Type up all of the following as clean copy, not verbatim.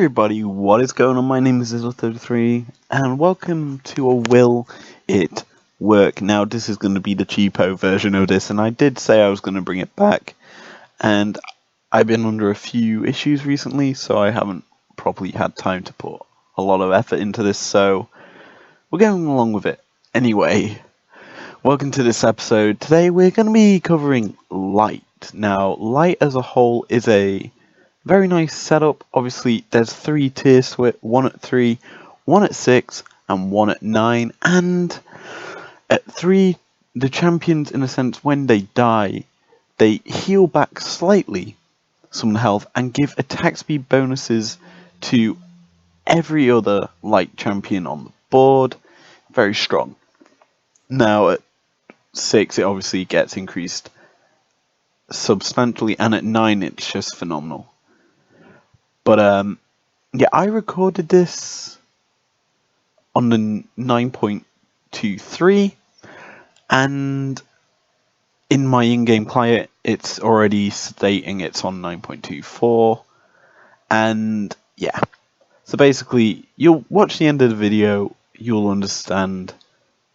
everybody, what is going on? My name is izlogic.business and welcome to a Will It Work. Now this is going to be the cheapo version of this, and I did say I was going to bring it back, and I've been under a few issues recently, so I haven't properly had time to put a lot of effort into this, so we're going along with it. Anyway, welcome to this episode. Today we're going to be covering Light. Now, Light as a whole is a very nice setup. Obviously, there's 3 tiers to it, 1 at 3, 1 at 6, and 1 at 9. And at 3, the champions, in a sense, when they die, they heal back slightly some health and give attack speed bonuses to every other light champion on the board. Very strong. Now, at 6, it obviously gets increased substantially, and at 9, it's just phenomenal. But yeah, I recorded this on the 9.23, and in my in-game client, it's already stating it's on 9.24, and yeah. So basically, you'll watch the end of the video, you'll understand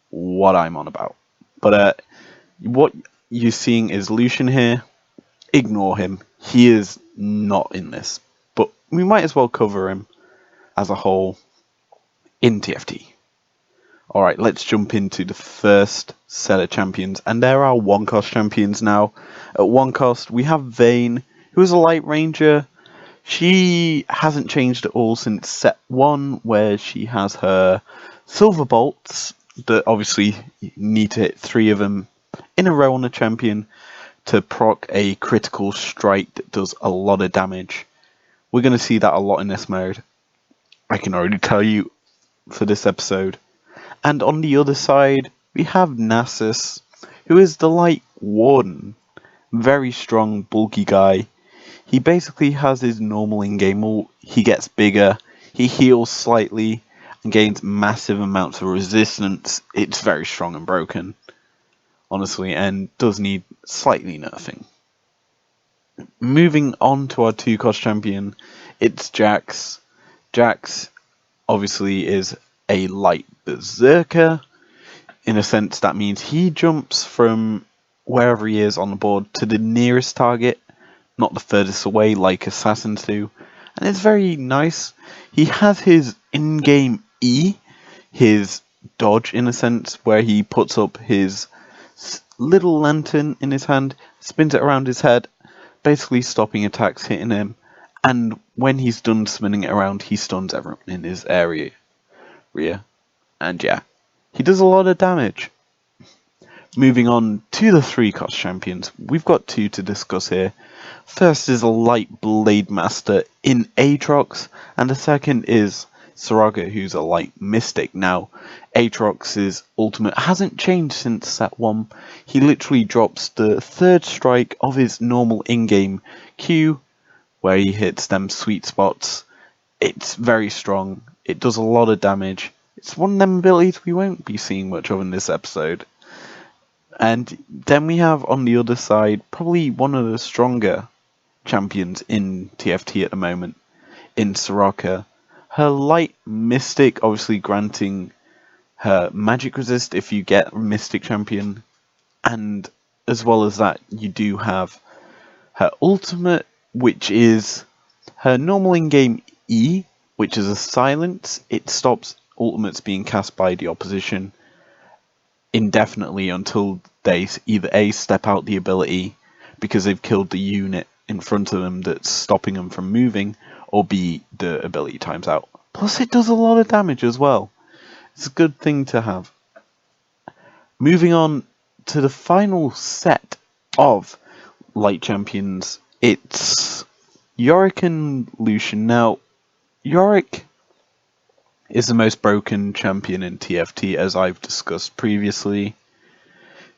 what I'm on about. But what you're seeing is Lucian here. Ignore him. He is not in this. But we might as well cover him as a whole in TFT. Alright, let's jump into the first set of champions. And there are 1-cost champions now. At 1 cost, we have Vayne, who is a light ranger. She hasn't changed at all since set 1, where she has her silver bolts that obviously you need to hit 3 of them in a row on a champion to proc a critical strike that does a lot of damage. We're going to see that a lot in this mode, I can already tell you for this episode. And on the other side, we have Nasus, who is the light warden. Very strong, bulky guy. He basically has his normal in-game ult. He gets bigger, he heals slightly, and gains massive amounts of resistance. It's very strong and broken, honestly, and does need slightly nerfing. Moving on to our 2-cost champion, it's Jax. Jax obviously is a light berserker. In a sense, that means he jumps from wherever he is on the board to the nearest target, not the furthest away like assassins do. And it's very nice. He has his in-game E, his dodge in a sense, where he puts up his little lantern in his hand, spins it around his head, basically stopping attacks hitting him, and when he's done spinning it around, he stuns everyone in his area. And yeah, he does a lot of damage. Moving on to the 3-cost champions, we've got 2 to discuss here. First is a light blade master in Aatrox, and the second is Soraka, who's a light mystic. Now, Aatrox's ultimate hasn't changed since set 1. He literally drops the 3rd strike of his normal in-game Q, where he hits them sweet spots. It's very strong. It does a lot of damage. It's one of them abilities we won't be seeing much of in this episode. And then we have on the other side probably one of the stronger champions in TFT at the moment, in Soraka. Her light mystic, obviously granting her magic resist if you get a mystic champion, and as well as that, you do have her ultimate, which is her normal in-game E, which is a silence. It stops ultimates being cast by the opposition indefinitely until they either A, step out the ability because they've killed the unit in front of them that's stopping them from moving, or B, the ability times out. Plus it does a lot of damage as well. It's a good thing to have. Moving on to the final set of light champions, it's Yorick and Lucian. Now, Yorick is the most broken champion in TFT, as I've discussed previously.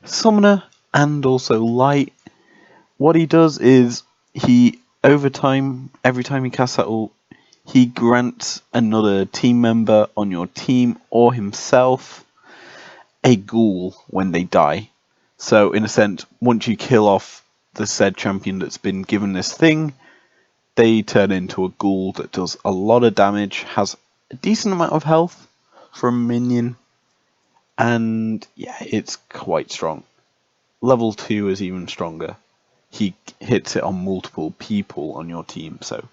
Summoner and also light. What he does is he, over time, every time he casts that ult, he grants another team member on your team or himself a ghoul when they die. So in a sense, once you kill off the said champion that's been given this thing, they turn into a ghoul that does a lot of damage, has a decent amount of health for a minion, and yeah, it's quite strong. Level 2 is even stronger. He hits it on multiple people on your team, so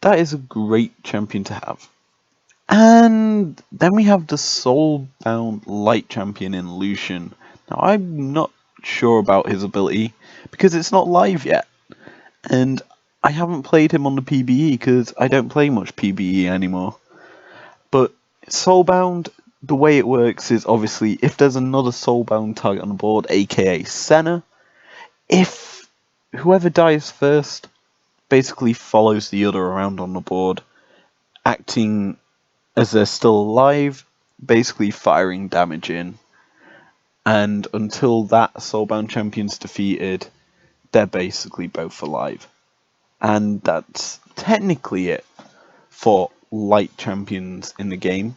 that is a great champion to have. And then we have the soulbound light champion in Lucian. Now I'm not sure about his ability because it's not live yet, and I haven't played him on the PBE because I don't play much PBE anymore. But soulbound, the way it works is obviously if there's another soulbound target on the board, aka Senna, if whoever dies first basically follows the other around on the board, acting as they're still alive, basically firing damage in. And until that soulbound champion's defeated, they're basically both alive. And that's technically it for light champions in the game.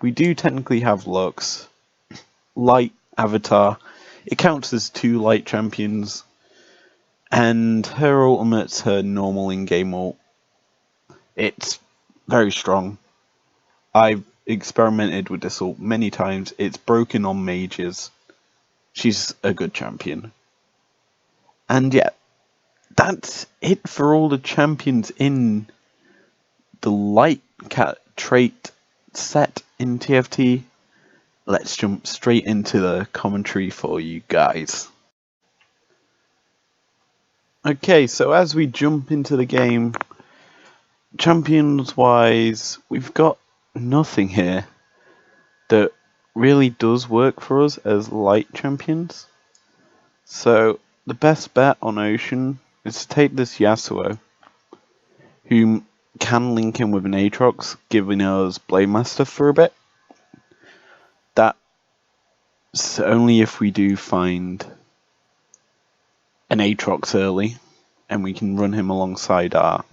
We do technically have Lux, Light, Avatar. It counts as 2 light champions. And her ultimate's her normal in-game ult. It's very strong. I've experimented with this ult many times. It's broken on mages. She's a good champion. And yeah, that's it for all the champions in the light cat trait set in TFT. Let's jump straight into the commentary for you guys. Okay, so as we jump into the game, champions wise, we've got nothing here that really does work for us as light champions. So the best bet on Ocean is to take this Yasuo, who can link in with an Aatrox, giving us Blade Master for a bit. That's only if we do find an Aatrox early, and we can run him alongside our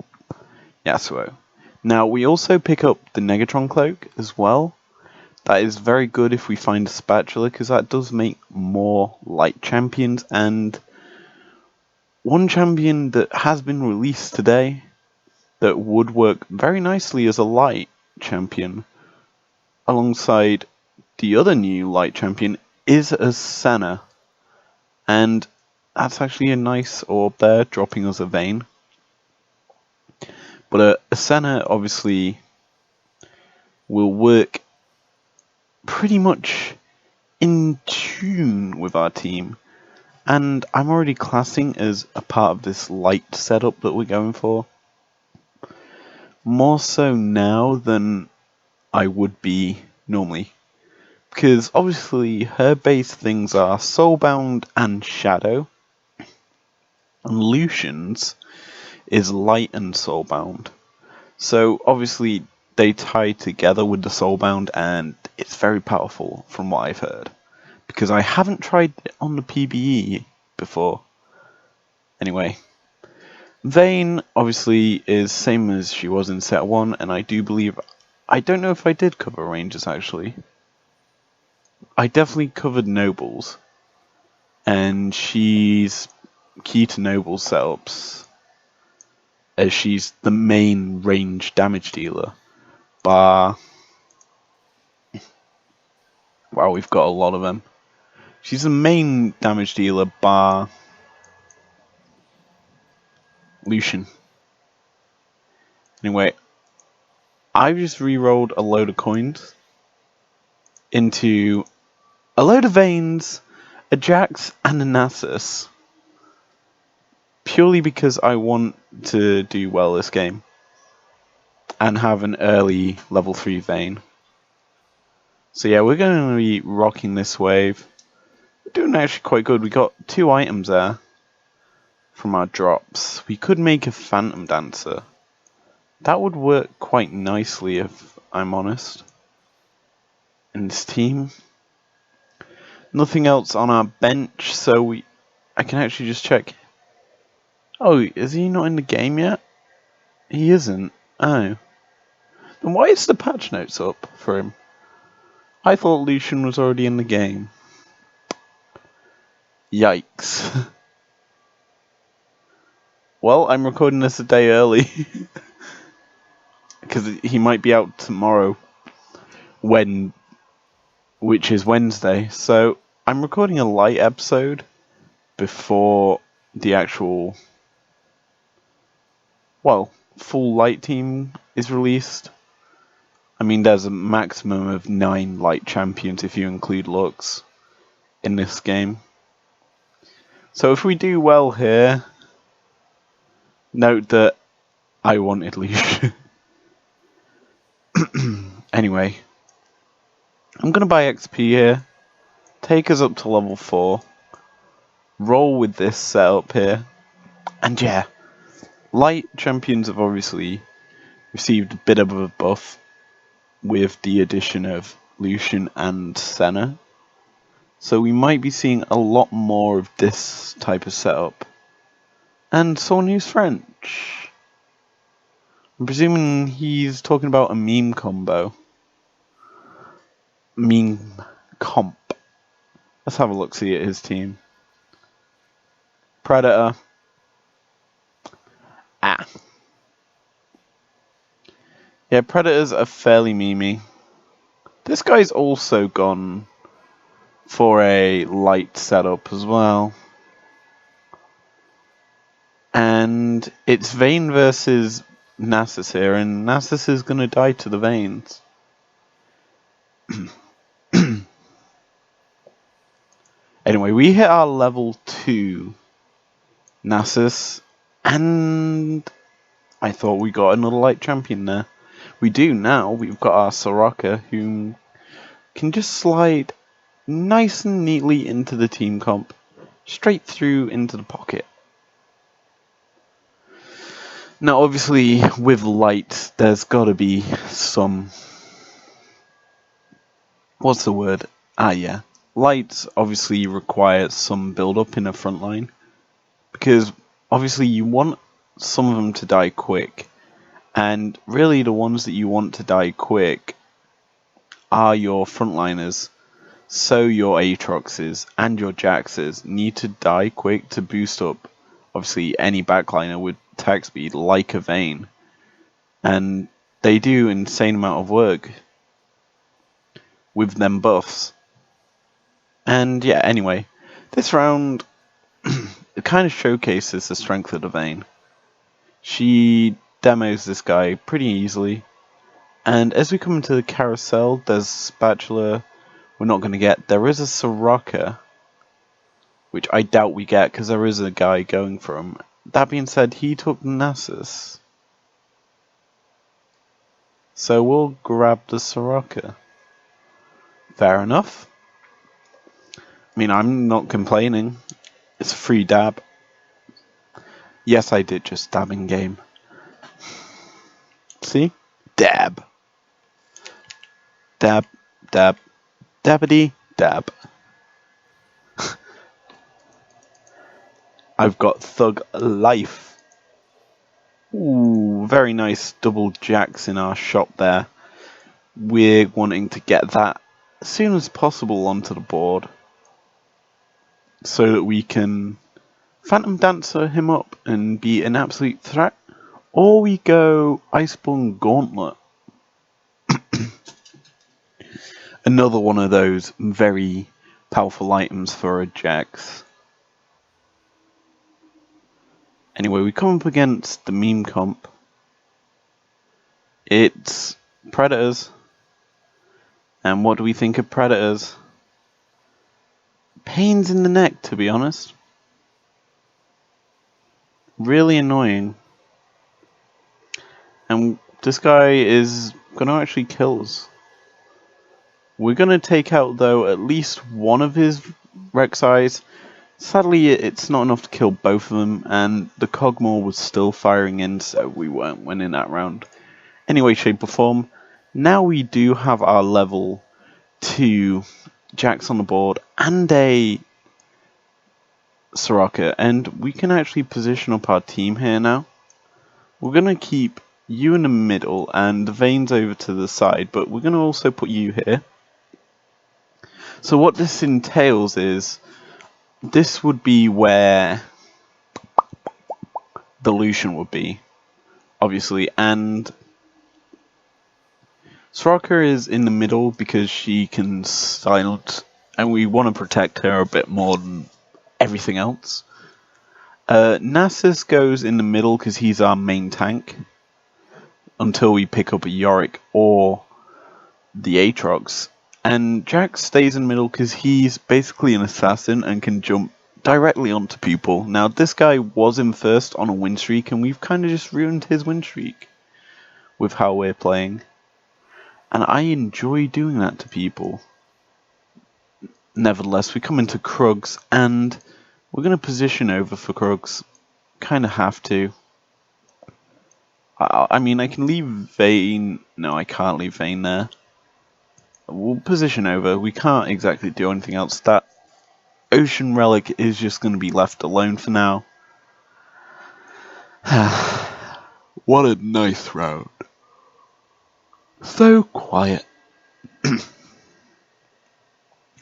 Yasuo. Now we also pick up the Negatron Cloak as well. That is very good if we find a Spatula, because that does make more light champions. And one champion that has been released today that would work very nicely as a light champion alongside the other new light champion is a Senna, and that's actually a nice orb there, dropping us a Vayne. But a Senna obviously will work pretty much in tune with our team, and I'm already classing as a part of this light setup that we're going for. More so now than I would be normally. Because obviously her base things are Soulbound and Shadow, and Lucian's is Light and Soulbound. So obviously they tie together with the Soulbound, and it's very powerful from what I've heard. Because I haven't tried it on the PBE before. Anyway, Vayne obviously is same as she was in set 1, and I do believe, I don't know if I did cover Rangers actually. I definitely covered Nobles, and she's key to Noble setups, as she's the main range damage dealer. Bar, wow, we've got a lot of them. She's the main damage dealer, bar Lucian. Anyway, I've just re-rolled a load of coins into a load of Vaynes, a Jax, and a Nasus, purely because I want to do well this game and have an early level 3 Vayne. So yeah, we're going to be rocking this wave. We're doing actually quite good. We got 2 items there from our drops. We could make a Phantom Dancer. That would work quite nicely if I'm honest. In this team. Nothing else on our bench, so I can actually just check. Oh, is he not in the game yet? He isn't. Oh. Then why is the patch notes up for him? I thought Lucian was already in the game. Yikes. Well, I'm recording this a day early. Because he might be out tomorrow. Which is Wednesday. So, I'm recording a light episode before the actual, full light team is released. I mean, there's a maximum of 9 light champions if you include Lux in this game. So if we do well here, note that I wanted Leash. Anyway, I'm going to buy XP here, take us up to level 4, roll with this setup here, and yeah, light champions have obviously received a bit of a buff with the addition of Lucian and Senna. So we might be seeing a lot more of this type of setup. And someone who's French. I'm presuming he's talking about a meme combo. Meme comp. Let's have a look, see at his team. Predator. Yeah, Predators are fairly memey. This guy's also gone for a light setup as well. And it's Vayne versus Nasus here, and Nasus is going to die to the Vaynes. Anyway, we hit our level 2 Nasus, and I thought we got another light champion there. We do now. We've got our Soraka, who can just slide nice and neatly into the team comp, straight through into the pocket. Now, obviously, with light, there's got to be some... What's the word? Yeah. Light obviously requires some build-up in the front line, because obviously you want some of them to die quick, and really the ones that you want to die quick are your frontliners. So your Aatroxes and your Jaxes need to die quick to boost up, obviously, any backliner with attack speed like a Vayne. And they do insane amount of work with them buffs. And yeah, anyway, this round it kind of showcases the strength of the Vayne. She demos this guy pretty easily. And as we come into the carousel, there's Spatula we're not going to get. There is a Soraka, which I doubt we get because there is a guy going for him. That being said, he took Nasus. So we'll grab the Soraka. Fair enough. I mean, I'm not complaining. It's a free dab. Yes, I did just dab in game. See? Dab. Dab, dab, dabbity, dab. I've got Thug Life. Ooh, very nice double jacks in our shop there. We're wanting to get that as soon as possible onto the board, so that we can Phantom Dancer him up and be an absolute threat. Or we go Iceborne Gauntlet. Another one of those very powerful items for a Jax. Anyway, we come up against the meme comp. It's Predators. And what do we think of Predators? Pains in the neck, to be honest. Really annoying. And this guy is going to actually kill us. We're going to take out, though, at least one of his Rek'Sais. Sadly, it's not enough to kill both of them, and the Cogmore was still firing in, so we weren't winning that round. Anyway, shape or form, now we do have our level 2 Jax on the board and a Soraka, and we can actually position up our team here now. We're going to keep you in the middle and the Vaynes over to the side, but we're going to also put you here. So what this entails is, this would be where the Lucian would be, obviously, and Soraka is in the middle because she can silence, and we want to protect her a bit more than everything else. Nasus goes in the middle because he's our main tank, until we pick up a Yorick or the Aatrox. And Jax stays in the middle because he's basically an assassin and can jump directly onto people. Now, this guy was in first on a win streak, and we've kind of just ruined his win streak with how we're playing. And I enjoy doing that to people. Nevertheless, we come into Krugs, and we're going to position over for Krugs. Kind of have to. I mean, I can leave Vayne. No, I can't leave Vayne there. We'll position over. We can't exactly do anything else. That Ocean Relic is just going to be left alone for now. What a nice round. So quiet.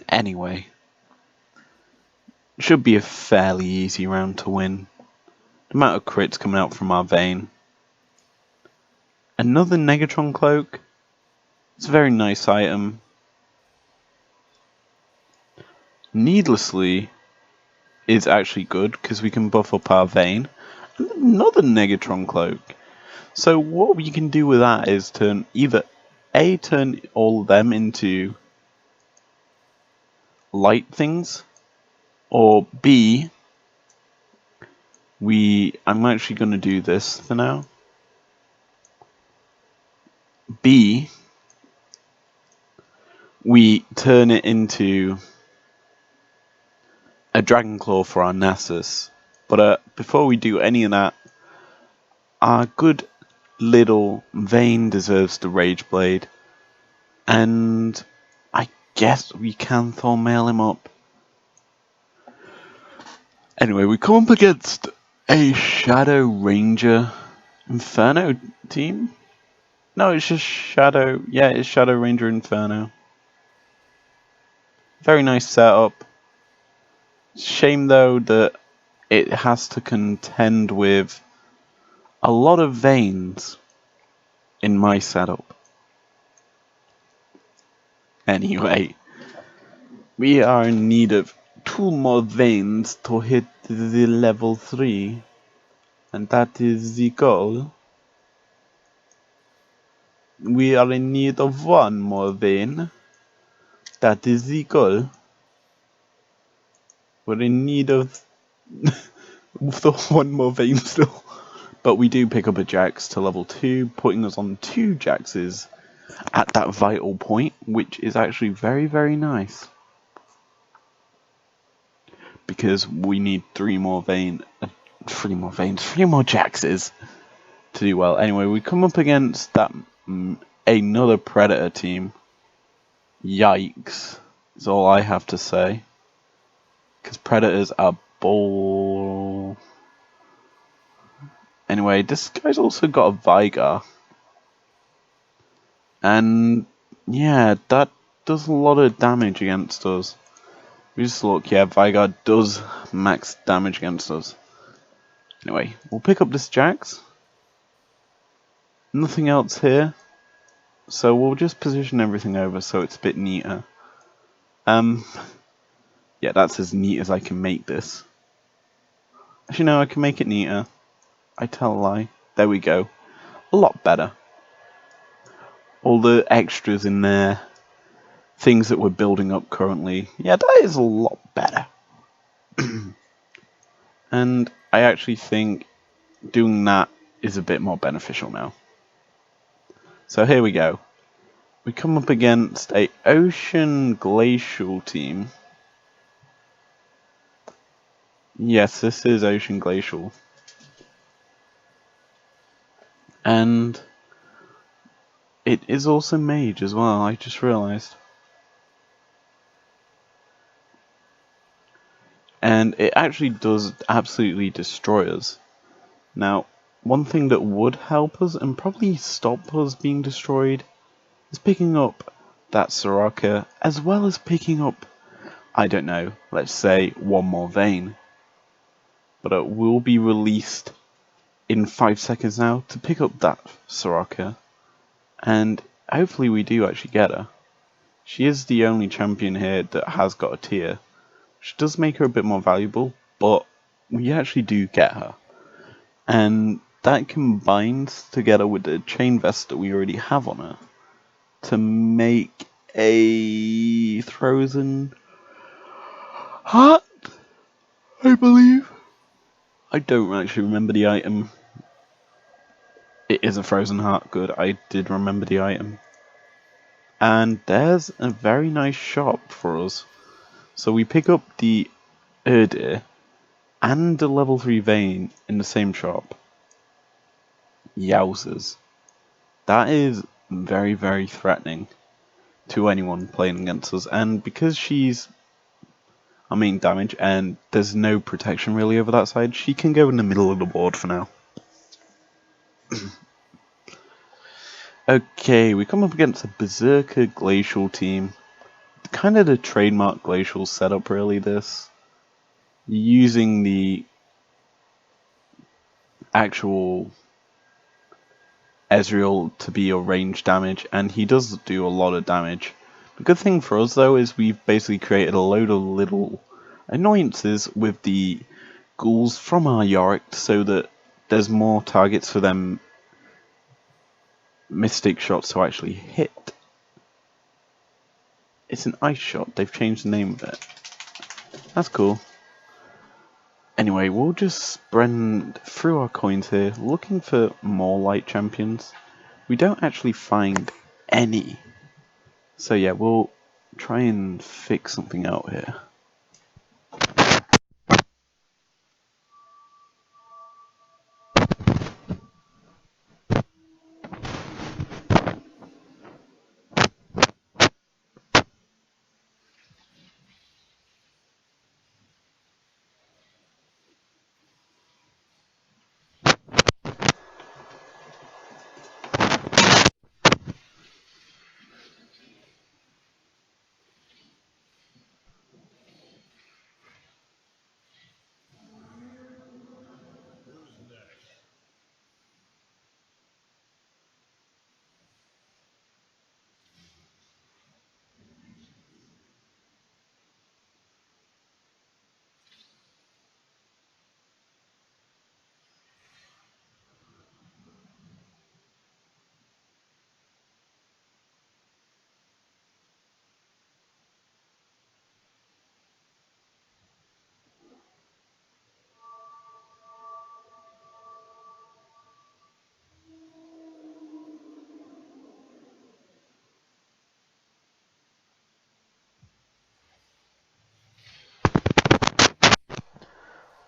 Anyway. Should be a fairly easy round to win. The amount of crits coming out from our Vayne. Another Negatron Cloak. It's a very nice item. Needlessly is actually good because we can buff up our Vayne. Another Negatron Cloak. So what we can do with that is turn either turn all of them into light things, or B, I'm actually going to do this for now. B, we turn it into a Dragon Claw for our Nasus. But before we do any of that, our good little Vayne deserves the Rage Blade. And I guess we can Thornmail him up. Anyway, we come up against a Shadow Ranger Inferno team? No, it's just Shadow. Yeah, it's Shadow Ranger Inferno. Very nice setup. Shame though that it has to contend with a lot of Vaynes in my setup. Anyway, we are in need of 2 more Vaynes to hit the level 3. And that is the goal. We are in need of 1 more Vayne. That is the goal. We're in need of the 1 more Vayne still. But we do pick up a Jax to level 2, putting us on 2 Jaxes at that vital point, which is actually very, very nice. Because we need 3 more Vaynes, 3 more Jaxes to do well. Anyway, we come up against that another Predator team. Yikes, is all I have to say. Because Predators are bull. Anyway, this guy's also got a Vigar. And yeah, that does a lot of damage against us. We just look, yeah, Vigar does max damage against us. Anyway, we'll pick up this Jax. Nothing else here. So we'll just position everything over so it's a bit neater. Yeah, that's as neat as I can make this. Actually, no, I can make it neater. I tell a lie. There we go. A lot better. All the extras in there. Things that we're building up currently. Yeah, that is a lot better. And I actually think doing that is a bit more beneficial now. So here we go. We come up against a Ocean Glacial team. Yes, this is Ocean Glacial. And it is also Mage as well, I just realised. And it actually does absolutely destroy us. Now, one thing that would help us and probably stop us being destroyed is picking up that Soraka, as well as picking up, I don't know, let's say 1 more Vayne. But it will be released in 5 seconds now to pick up that Soraka, and hopefully we do actually get her. She is the only champion here that has got a tier, which does make her a bit more valuable, but we actually do get her. And that combines together with the chain vest that we already have on her to make a frozen heart, I believe. I don't actually remember the item. It is a frozen heart, good, I did remember the item. And there's a very nice shop for us. So we pick up the Erdir and the level 3 vein in the same shop. Yowzers. That is very, very threatening to anyone playing against us. And because she's our main damage and there's no protection really over that side, she can go in the middle of the board for now. Okay, we come up against a Berserker Glacial team. Kind of the trademark Glacial setup really, this. Using the actual Ezreal to be your range damage, and he does do a lot of damage. The good thing for us though is we've basically created a load of little annoyances with the ghouls from our Yorick so that there's more targets for them mystic shots to actually hit. It's an ice shot, they've changed the name of it. That's cool. Anyway, we'll just spread through our coins here, looking for more light champions. We don't actually find any. So yeah, we'll try and fix something out here.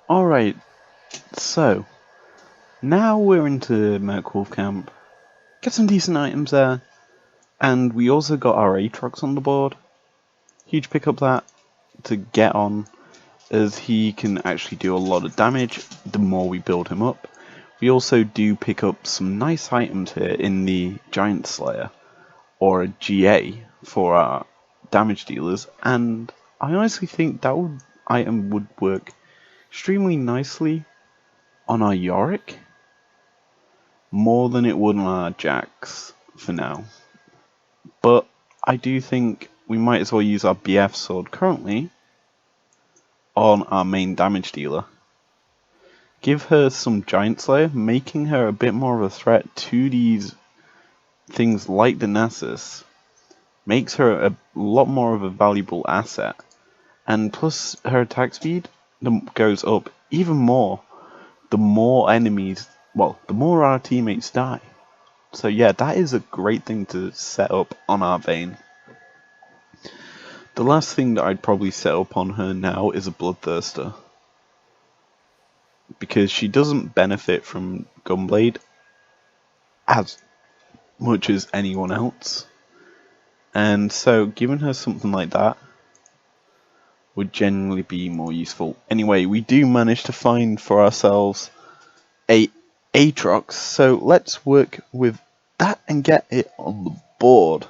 Alright, so now we're into Merkwolf camp. Get some decent items there. And we also got our Aatrox on the board. Huge pick up that to get on, as he can actually do a lot of damage the more we build him up. We also do pick up some nice items here in the Giant Slayer, or a GA for our damage dealers, and I honestly think that item would work extremely nicely on our Yorick, more than it would on our Jax for now. But I do think we might as well use our BF sword currently on our main damage dealer. Give her some Giant Slayer, making her a bit more of a threat to these things like the Nasus. Makes her a lot more of a valuable asset. And plus her attack speed goes up even more the more enemies, well, the more our teammates die. So yeah, that is a great thing to set up on our Vayne. The last thing that I'd probably set up on her now is a Bloodthirster, because she doesn't benefit from Gunblade as much as anyone else, and so giving her something like that would generally be more useful. Anyway, we do manage to find for ourselves a Aatrox, so let's work with that and get it on the board.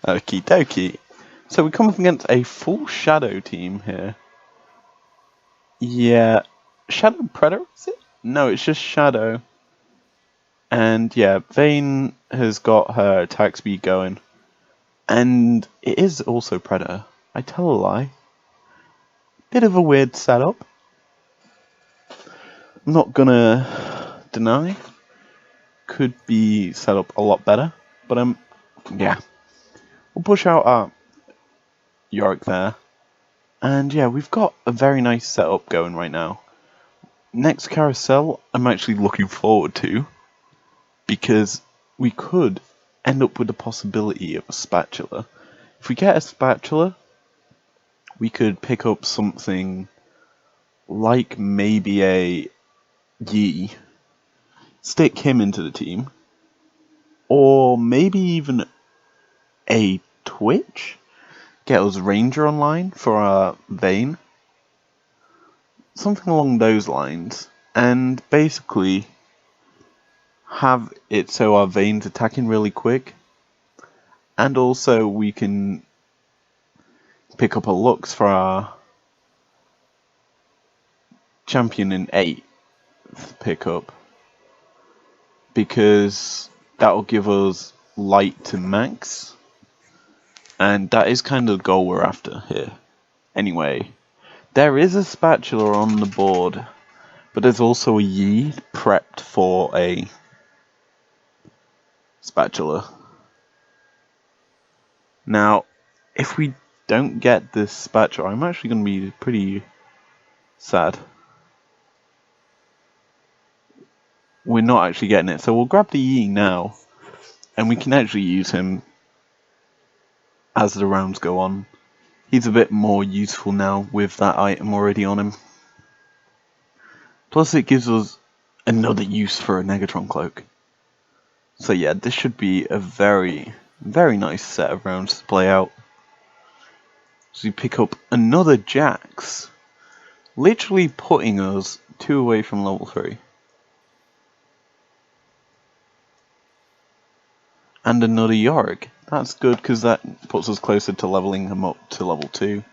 Okie dokie. So we come up against a full Shadow team here. Yeah, Shadow Predator, is it? No, it's just Shadow. And yeah, Vayne has got her attack speed going. And it is also Predator. I tell a lie. Bit of a weird setup. I'm not gonna deny. Could be set up a lot better. But yeah. We'll push out our Yorick there. And yeah, we've got a very nice setup going right now. Next carousel, I'm actually looking forward to, because we could end up with the possibility of a spatula. If we get a spatula, we could pick up something like maybe a Yi, stick him into the team, or maybe even a Twitch, get us Ranger online for our Vayne, something along those lines, and basically have it so our Vayne's attacking really quick, and also we can pick up a Lux for our champion in 8th pickup, because that'll give us light to max, and that is kind of the goal we're after here. Anyway, there is a spatula on the board, but there's also a Yi prepped for a spatula. Now, if we don't get this spatula, I'm actually going to be pretty sad. We're not actually getting it, so we'll grab the Yi now, and we can actually use him as the rounds go on. He's a bit more useful now with that item already on him. Plus it gives us another use for a Negatron cloak. So yeah, this should be a very, very nice set of rounds to play out. So we pick up another Jax, literally putting us 2 away from level 3. And another Yorick. That's good because that puts us closer to leveling him up to level 2.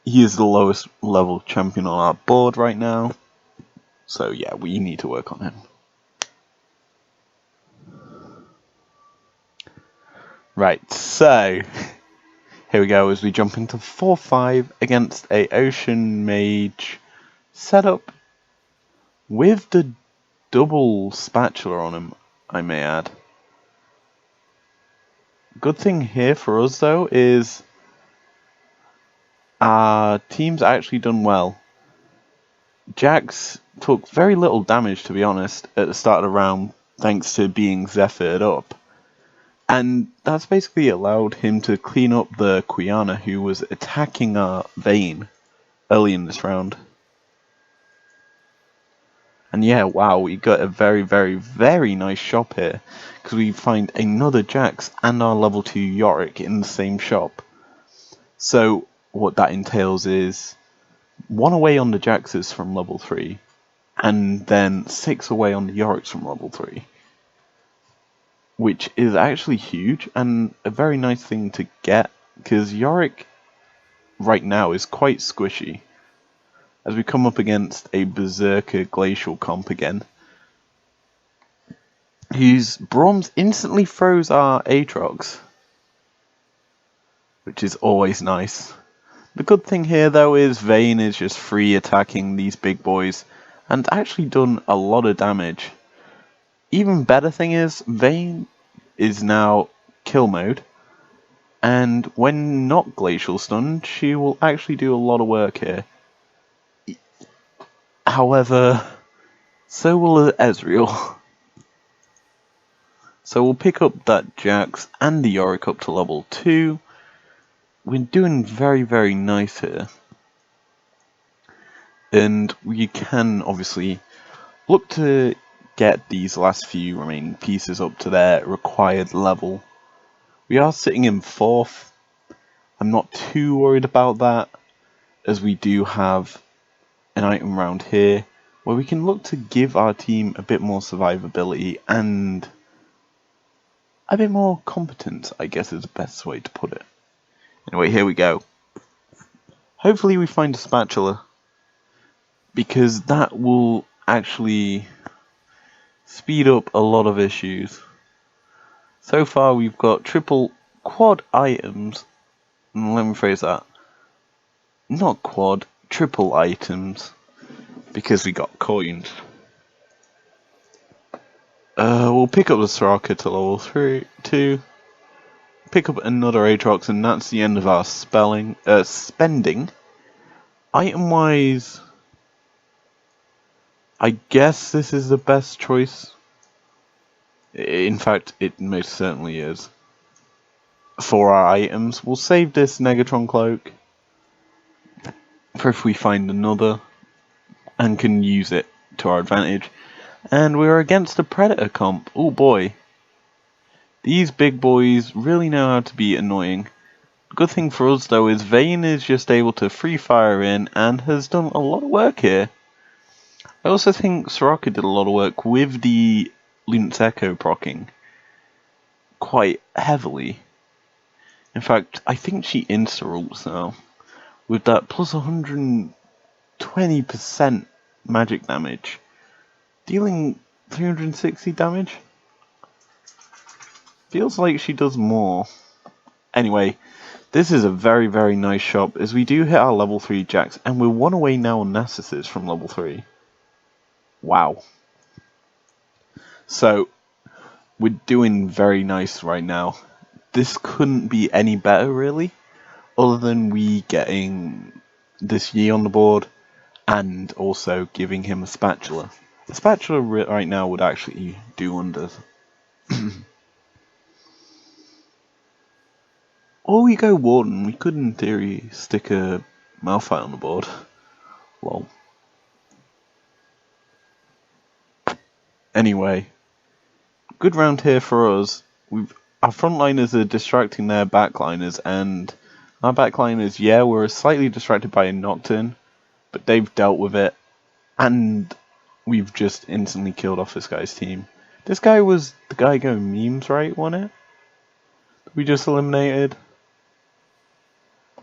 He is the lowest level champion on our board right now. So yeah, we need to work on him. Right, so here we go as we jump into 4-5 against a Ocean Mage setup with the double spatula on him, I may add. Good thing here for us though is our team's actually done well. Jax took very little damage, to be honest, at the start of the round, thanks to being Zephyred up. And that's basically allowed him to clean up the Quiana who was attacking our Vayne early in this round. And yeah, wow, we got a very, very, very nice shop here, because we find another Jax and our level 2 Yorick in the same shop. So what that entails is 1 away on the Jaxes from level 3, and then 6 away on the Yoricks from level 3. Which is actually huge, and a very nice thing to get, because Yorick right now is quite squishy. As we come up against a Berserker Glacial comp again, whose Bronze instantly throws our Aatrox, which is always nice. The good thing here though is Vayne is just free attacking these big boys, and actually done a lot of damage. Even better thing is, Vayne is now kill mode, and when not glacial stunned, she will actually do a lot of work here. However, so will Ezreal. So we'll pick up that Jax and the Yorick up to level 2. We're doing very, very nice here. And we can obviously look to get these last few remaining pieces up to their required level. We are sitting in 4th. I'm not too worried about that, as we do have an item round here where we can look to give our team a bit more survivability and a bit more competent, I guess is the best way to put it. Anyway, here we go. Hopefully we find a spatula, because that will actually speed up a lot of issues. So far we've got quad items. Let me phrase that. Not quad, triple items, because we got coins. We'll pick up the Soraka to level 2. Pick up another Aatrox, and that's the end of our spending. Item-wise, I guess this is the best choice. In fact, it most certainly is. For our items, we'll save this Negatron Cloak for if we find another and can use it to our advantage. And we're against a Predator comp. Oh boy. These big boys really know how to be annoying. Good thing for us though is Vayne is just able to free fire in and has done a lot of work here. I also think Soraka did a lot of work with the Lunt's Echo proccing quite heavily. In fact, I think she insta-ults now with that plus 120% magic damage, dealing 360 damage. Feels like she does more. Anyway, this is a very, very nice shop as we do hit our level 3 Jax, and we're one away now on Narcissus from level 3. Wow. So, we're doing very nice right now. This couldn't be any better, really, other than we getting this Yi on the board and also giving him a spatula. The spatula right now would actually do wonders. Or we go Warden, we could in theory stick a Malphite on the board. Lol. Anyway, good round here for us. Our frontliners are distracting their backliners, and our backliners, yeah, we're slightly distracted by a Nocturne, but they've dealt with it, and we've just instantly killed off this guy's team. This guy was the guy going memes, right, wasn't it? We just eliminated.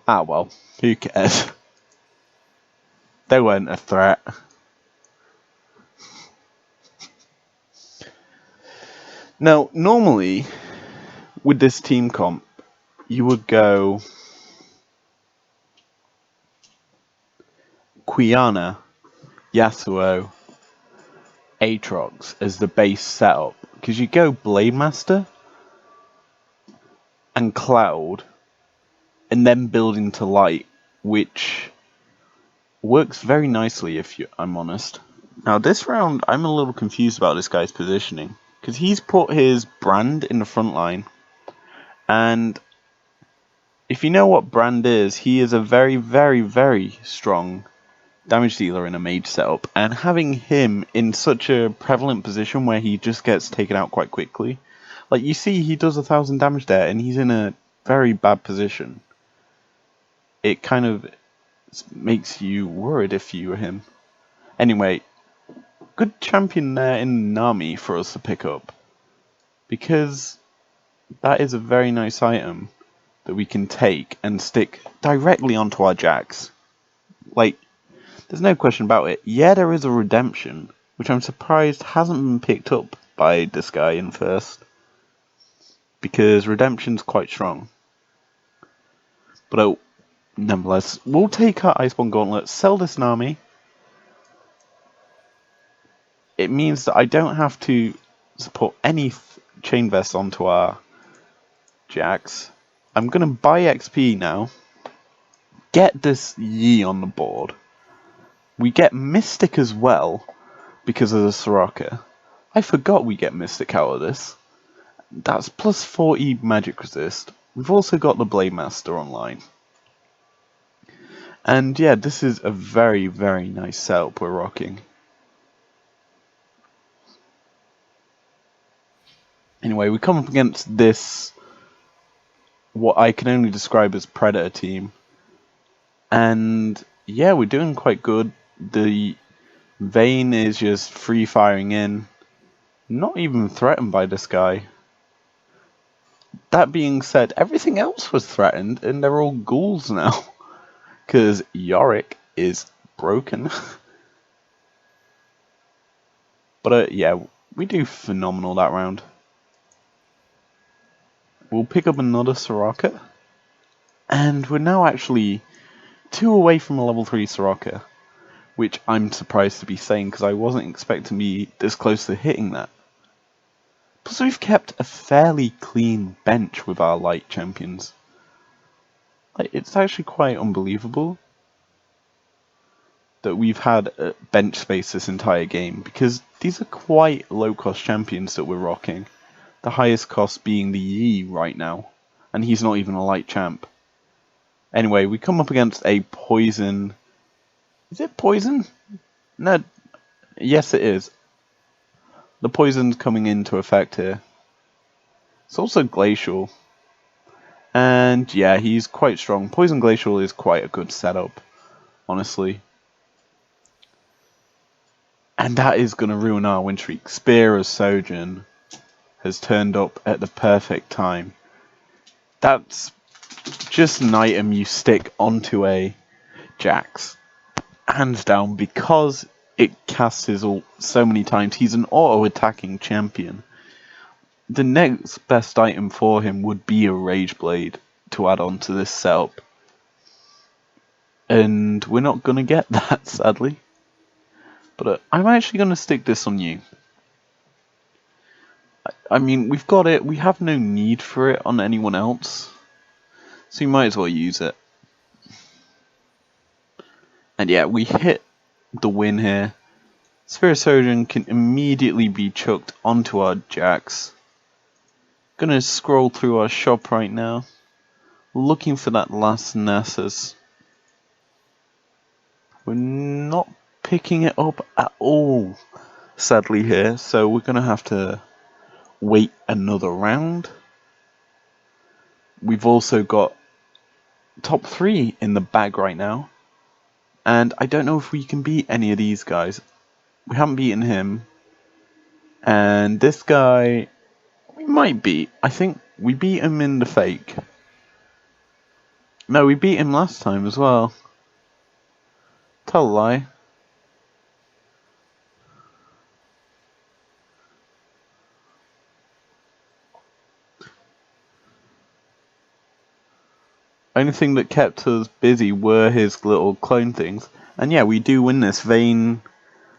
Ah well, who cares? They weren't a threat. Now, normally, with this team comp, you would go Quiyana, Yasuo, Aatrox as the base setup, because you go Blade Master and Cloud, and then build into Light, which works very nicely if I'm honest. Now this round, I'm a little confused about this guy's positioning, because he's put his Brand in the front line, and if you know what Brand is, he is a very, very, very strong damage dealer in a mage setup, and having him in such a prevalent position where he just gets taken out quite quickly, like you see he does 1,000 damage there and he's in a very bad position. It kind of makes you worried if you were him. Anyway, good champion there in Nami for us to pick up, because that is a very nice item that we can take and stick directly onto our Jax. Like, there's no question about it. Yeah, there is a redemption, which I'm surprised hasn't been picked up by this guy in first, because redemption's quite strong. But nonetheless, we'll take our Iceborne Gauntlet, sell this Nami. It means that I don't have to put any chain vests onto our Jax. I'm going to buy XP now, get this Yi on the board. We get Mystic as well, because of the Soraka. I forgot we get Mystic out of this. That's plus 40 magic resist. We've also got the Blade Master online. And yeah, this is a very, very nice setup we're rocking. Anyway, we come up against this, what I can only describe as Predator team. And yeah, we're doing quite good. The Vayne is just free firing in. Not even threatened by this guy. that being said, everything else was threatened, and they're all ghouls now. Because Yorick is broken. But yeah, we do phenomenal that round. We'll pick up another Soraka. And we're now actually 2 away from a level 3 Soraka. Which I'm surprised to be saying, because I wasn't expecting to be this close to hitting that. Plus we've kept a fairly clean bench with our light champions. Like, it's actually quite unbelievable that we've had bench space this entire game, because these are quite low cost champions that we're rocking. The highest cost being the Yi right now, and he's not even a light champ. Anyway, we come up against a poison. Is it poison? No, yes it is. The poison's coming into effect here. It's also glacial. And yeah, he's quite strong. Poison glacial is quite a good setup, honestly. And that is going to ruin our win streak. Spear of Sojourn has turned up at the perfect time. That's just an item you stick onto a Jax. Hands down, because it casts his ult so many times. He's an auto-attacking champion. The next best item for him would be a Rage Blade to add on to this setup. And we're not going to get that, sadly. But I'm actually going to stick this on you. I mean, we've got it. We have no need for it on anyone else. So you might as well use it. And yeah, we hit the win here. Sphere Sojourn can immediately be chucked onto our Jax. Gonna scroll through our shop right now. Looking for that last Nasus. We're not picking it up at all, sadly here. So we're gonna have to wait another round. We've also got top 3 in the bag right now. And I don't know if we can beat any of these guys. We haven't beaten him. And this guy, we might beat. I think we beat him in the fake. No, we beat him last time as well. Tell a lie. Only thing that kept us busy were his little clone things. And yeah, we do win this. Vayne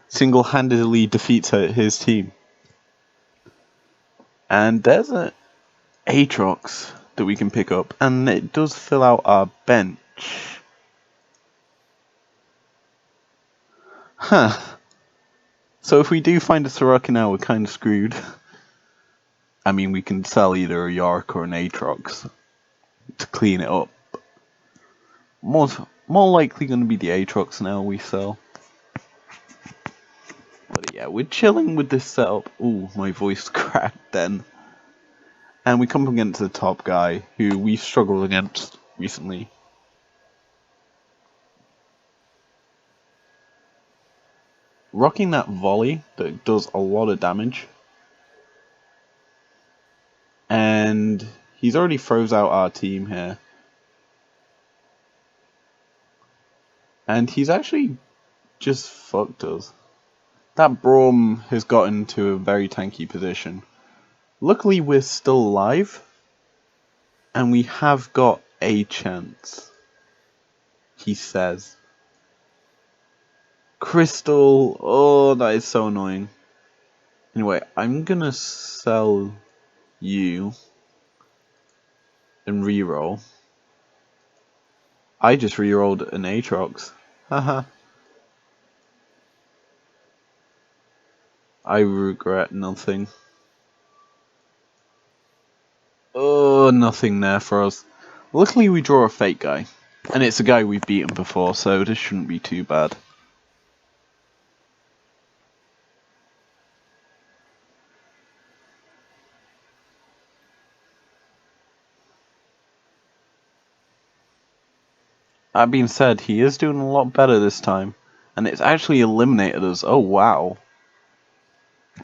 single-handedly defeats his team. And there's an Aatrox that we can pick up. And it does fill out our bench. Huh. So if we do find a Soraka now, we're kind of screwed. I mean, we can sell either a Yark or an Aatrox to clean it up. More likely going to be the Aatrox now we sell. But yeah, we're chilling with this setup. Ooh, my voice cracked then. And we come up against the top guy, who we've struggled against recently. Rocking that volley that does a lot of damage. And he's already froze out our team here. And he's actually just fucked us. That Braum has gotten to a very tanky position. Luckily we're still alive. And we have got a chance. He says. Crystal. Oh, that is so annoying. Anyway, I'm gonna sell you and reroll. I just rerolled an Aatrox. Haha. I regret nothing. Oh, nothing there for us. Luckily we draw a fake guy. And it's a guy we've beaten before, so this shouldn't be too bad. That being said, he is doing a lot better this time. And it's actually eliminated us. Oh, wow.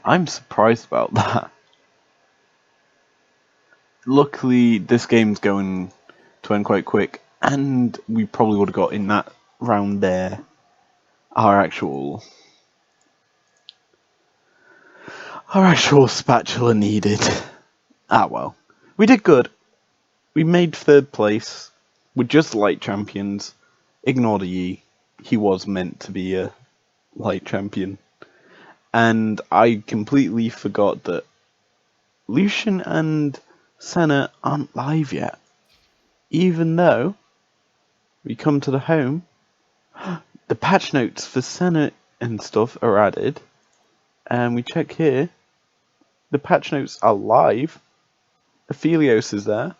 I'm surprised about that. luckily, this game's going to end quite quick, and we probably would have got in that round there our actual spatula needed. Ah well, we did good. We made 3rd place. We're just light champions. Ignore the E. He was meant to be a light champion. And I completely forgot that Lucian and Senna aren't live yet. Even though we come to the home, the patch notes for Senna and stuff are added. And we check here. The patch notes are live. Aphelios is there.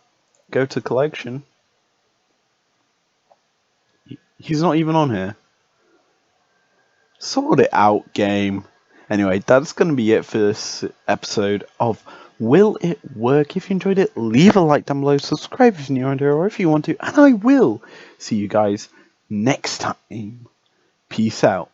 Go to collection. He's not even on here. Sort it out, game. Anyway, that's going to be it for this episode of Will It Work? If you enjoyed it, leave a like down below, subscribe if you're new around here, or if you want to, and I will see you guys next time. Peace out.